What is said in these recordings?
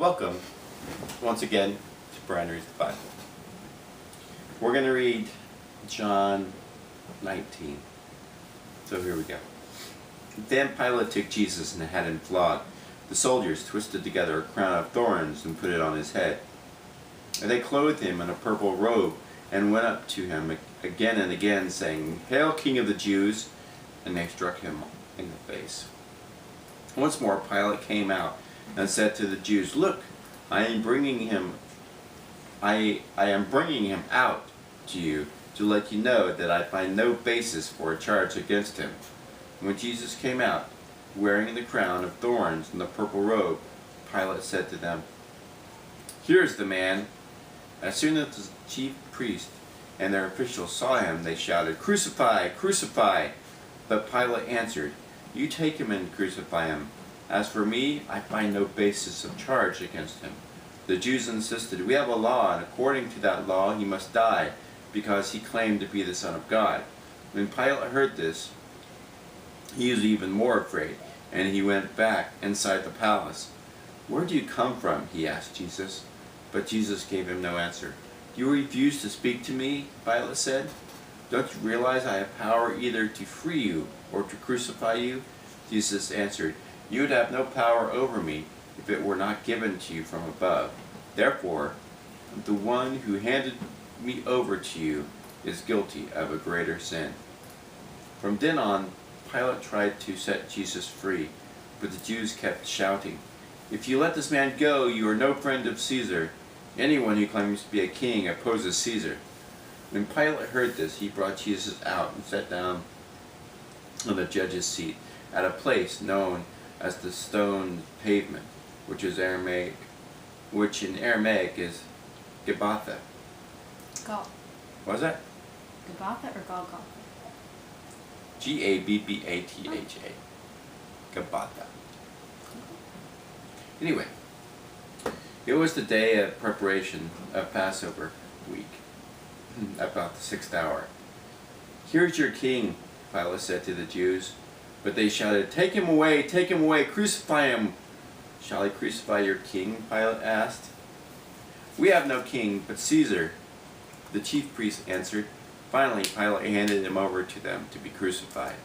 Welcome once again to Bryan Reads the Bible. We're going to read John 19. So here we go. Then Pilate took Jesus and had him flogged. The soldiers twisted together a crown of thorns and put it on his head. And they clothed him in a purple robe and went up to him again and again, saying, "Hail, King of the Jews!" And they struck him in the face. Once more Pilate came out and said to the Jews, "Look, I am bringing him out to you to let you know that I find no basis for a charge against him." When Jesus came out, wearing the crown of thorns and the purple robe, Pilate said to them, "Here is the man." As soon as the chief priests and their officials saw him, they shouted, "Crucify! Crucify!" But Pilate answered, "You take him and crucify him. As for me, I find no basis of charge against him." The Jews insisted, "We have a law, and according to that law he must die, because he claimed to be the Son of God." When Pilate heard this, he was even more afraid, and he went back inside the palace. "Where do you come from?" he asked Jesus. But Jesus gave him no answer. "Do you refuse to speak to me?" Pilate said. "Don't you realize I have power either to free you or to crucify you?" Jesus answered, "You would have no power over me if it were not given to you from above. Therefore, the one who handed me over to you is guilty of a greater sin." From then on, Pilate tried to set Jesus free, but the Jews kept shouting, "If you let this man go, you are no friend of Caesar. Anyone who claims to be a king opposes Caesar." When Pilate heard this, he brought Jesus out and sat down on the judge's seat at a place known as the stone pavement, which in Aramaic is Gabbatha. What was that? Gabbatha or Golgotha? Gabbatha. Gabbatha. Anyway, it was the day of preparation of Passover week, about the 6th hour. "Here's your king," Pilate said to the Jews. But they shouted, take him away, crucify him." "Shall I crucify your king?" Pilate asked. "We have no king but Caesar," the chief priests answered. Finally, Pilate handed him over to them to be crucified.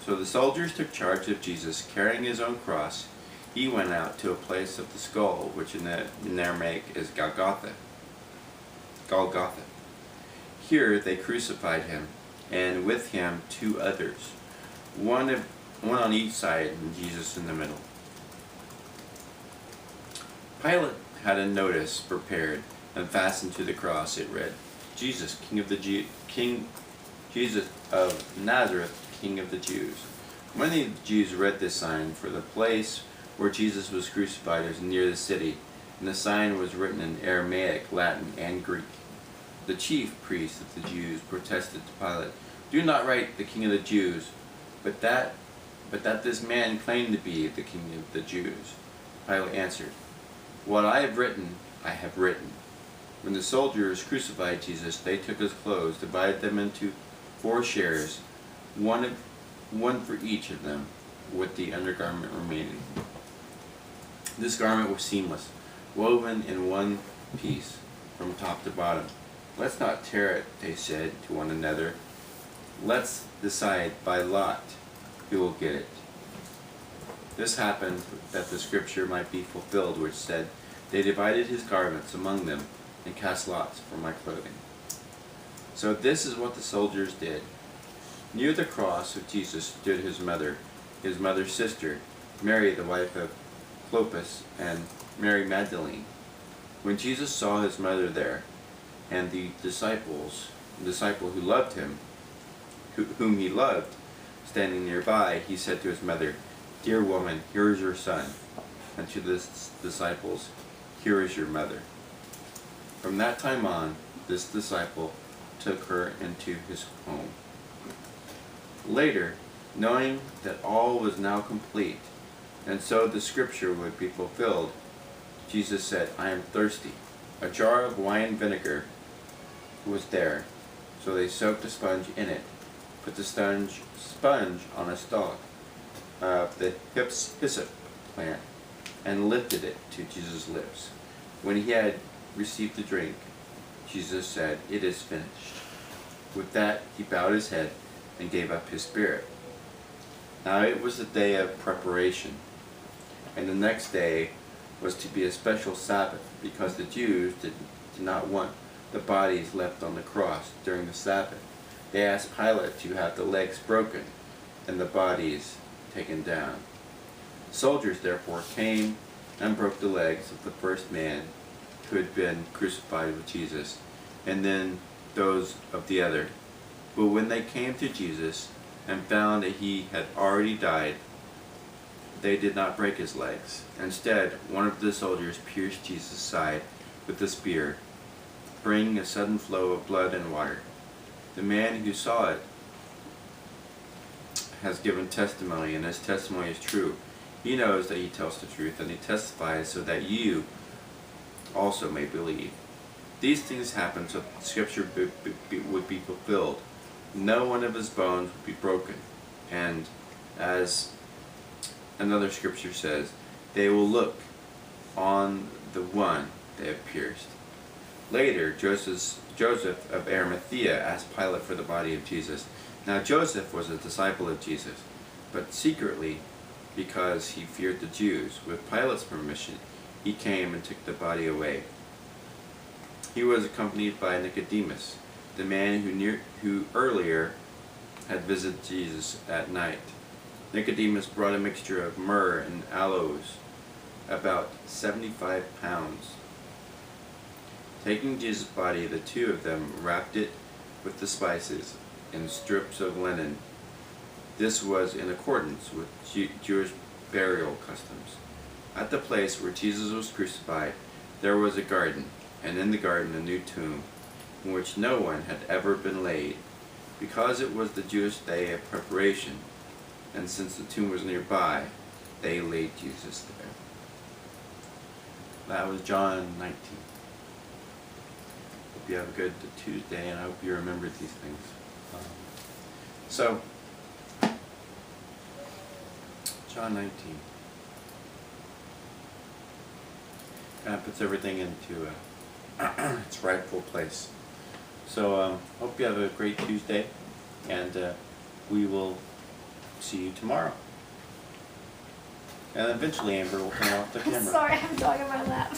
So the soldiers took charge of Jesus, carrying his own cross. He went out to a place of the skull, which in Aramaic is Golgotha. Here they crucified him, and with him 2 others, one on each side and Jesus in the middle. Pilate had a notice prepared and fastened to the cross. It read, "Jesus, Jesus of Nazareth, King of the Jews." When the Jews read this sign, for the place where Jesus was crucified was near the city, and the sign was written in Aramaic, Latin, and Greek. The chief priests of the Jews protested to Pilate, "Do not write the King of the Jews, but that this man claimed to be the King of the Jews." Pilate answered, "What I have written, I have written." When the soldiers crucified Jesus, they took his clothes, divided them into 4 shares, one for each of them, with the undergarment remaining. This garment was seamless, woven in one piece, from top to bottom. "Let's not tear it," they said to one another. "Let's decide by lot who will get it." This happened that the scripture might be fulfilled, which said, "They divided his garments among them and cast lots for my clothing." So this is what the soldiers did. Near the cross of Jesus stood his mother's sister, Mary the wife of Clopas, and Mary Magdalene. When Jesus saw his mother there, and the disciple who loved him, whom he loved, standing nearby, he said to his mother, "Dear woman, here is your son," and to the disciples, "Here is your mother." From that time on, this disciple took her into his home. Later, knowing that all was now complete, and so the scripture would be fulfilled, Jesus said, "I am thirsty." A jar of wine vinegar was there, so they soaked a sponge in it, put the sponge on a stalk of the hyssop plant, and lifted it to Jesus' lips. When he had received the drink, Jesus said, "It is finished." With that, he bowed his head and gave up his spirit. Now it was the day of preparation, and the next day was to be a special Sabbath, because the Jews did not want the bodies left on the cross during the Sabbath. They asked Pilate to have the legs broken and the bodies taken down. Soldiers therefore came and broke the legs of the first man who had been crucified with Jesus, and then those of the other. But when they came to Jesus and found that he had already died, they did not break his legs. Instead, one of the soldiers pierced Jesus' side with a spear, bringing a sudden flow of blood and water. The man who saw it has given testimony, and his testimony is true. He knows that he tells the truth, and he testifies so that you also may believe. These things happened so that the scripture would be fulfilled. No one of his bones would be broken. And as another scripture says, they will look on the one they have pierced. Later, Joseph of Arimathea asked Pilate for the body of Jesus. Now Joseph was a disciple of Jesus, but secretly, because he feared the Jews. With Pilate's permission, he came and took the body away. He was accompanied by Nicodemus, the man who earlier had visited Jesus at night. Nicodemus brought a mixture of myrrh and aloes, about 75 pounds. Taking Jesus' body, the two of them wrapped it with the spices in strips of linen. This was in accordance with Jewish burial customs. At the place where Jesus was crucified, there was a garden, and in the garden a new tomb, in which no one had ever been laid. Because it was the Jewish day of preparation, and since the tomb was nearby, they laid Jesus there. That was John 19. Hope you have a good Tuesday, and I hope you remembered these things. So, John 19. Kind of puts everything into its rightful place. So, hope you have a great Tuesday, and we will see you tomorrow. And eventually, Amber will come off the camera. Sorry, I have a dog in my lap.